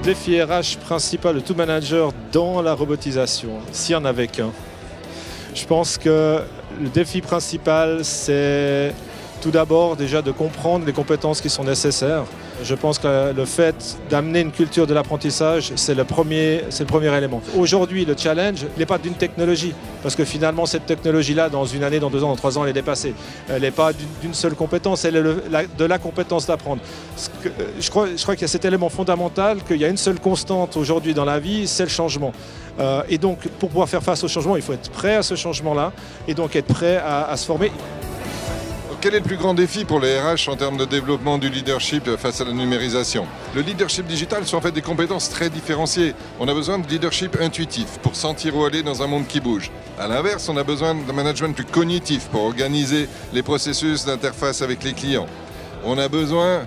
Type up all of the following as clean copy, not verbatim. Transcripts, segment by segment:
défi RH principal de tout manager dans la robotisation, s'il y en avait qu'un, je pense que le défi principal, c'est tout d'abord déjà de comprendre les compétences qui sont nécessaires. Je pense que le fait d'amener une culture de l'apprentissage, c'est le premier élément. Aujourd'hui, le challenge n'est pas d'une technologie, parce que finalement, cette technologie-là, dans une année, dans 2 ans, dans 3 ans, elle est dépassée. Elle n'est pas d'une seule compétence, elle est de la compétence d'apprendre. Je crois qu'il y a cet élément fondamental, qu'il y a une seule constante aujourd'hui dans la vie, c'est le changement. Et donc, pour pouvoir faire face au changement, il faut être prêt à ce changement-là, et donc être prêt à se former. Quel est le plus grand défi pour les RH en termes de développement du leadership face à la numérisation? Le leadership digital sont en fait des compétences très différenciées. On a besoin de leadership intuitif pour sentir où aller dans un monde qui bouge. À l'inverse, on a besoin d'un management plus cognitif pour organiser les processus d'interface avec les clients. On a besoin,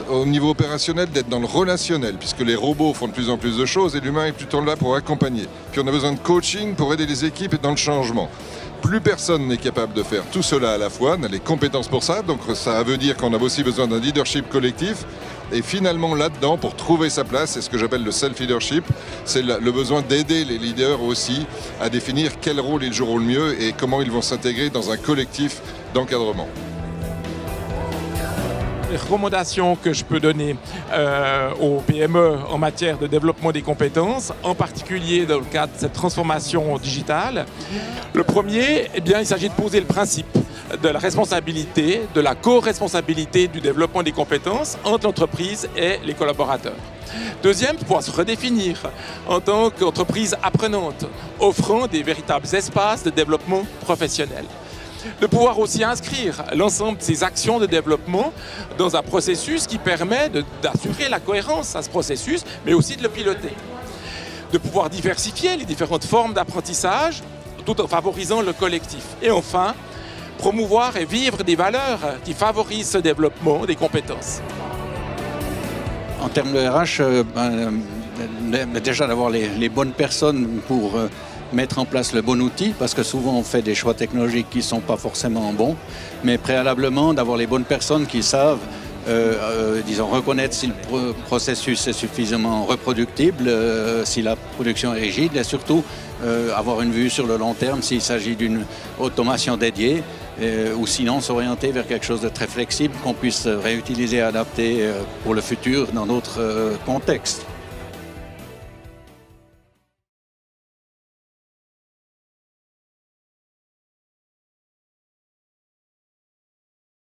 au niveau opérationnel, d'être dans le relationnel, puisque les robots font de plus en plus de choses et l'humain est plutôt là pour accompagner. Puis on a besoin de coaching pour aider les équipes dans le changement. Plus personne n'est capable de faire tout cela à la fois, on a les compétences pour ça, donc ça veut dire qu'on a aussi besoin d'un leadership collectif. Et finalement là-dedans, pour trouver sa place, c'est ce que j'appelle le self-leadership, c'est le besoin d'aider les leaders aussi à définir quel rôle ils joueront le mieux et comment ils vont s'intégrer dans un collectif d'encadrement. Les recommandations que je peux donner aux PME en matière de développement des compétences, en particulier dans le cadre de cette transformation digitale. Le premier, il s'agit de poser le principe de la responsabilité, de la co-responsabilité du développement des compétences entre l'entreprise et les collaborateurs. Deuxième, pouvoir se redéfinir en tant qu'entreprise apprenante, offrant des véritables espaces de développement professionnel. De pouvoir aussi inscrire l'ensemble de ces actions de développement dans un processus qui permet d'assurer la cohérence à ce processus, mais aussi de le piloter. De pouvoir diversifier les différentes formes d'apprentissage tout en favorisant le collectif. Et enfin, promouvoir et vivre des valeurs qui favorisent ce développement des compétences. En termes de RH, déjà d'avoir les bonnes personnes pour mettre en place le bon outil, parce que souvent on fait des choix technologiques qui ne sont pas forcément bons, mais préalablement d'avoir les bonnes personnes qui savent reconnaître si le processus est suffisamment reproductible, si la production est rigide, et surtout avoir une vue sur le long terme s'il s'agit d'une automation dédiée, ou sinon s'orienter vers quelque chose de très flexible qu'on puisse réutiliser et adapter pour le futur dans d'autres contextes.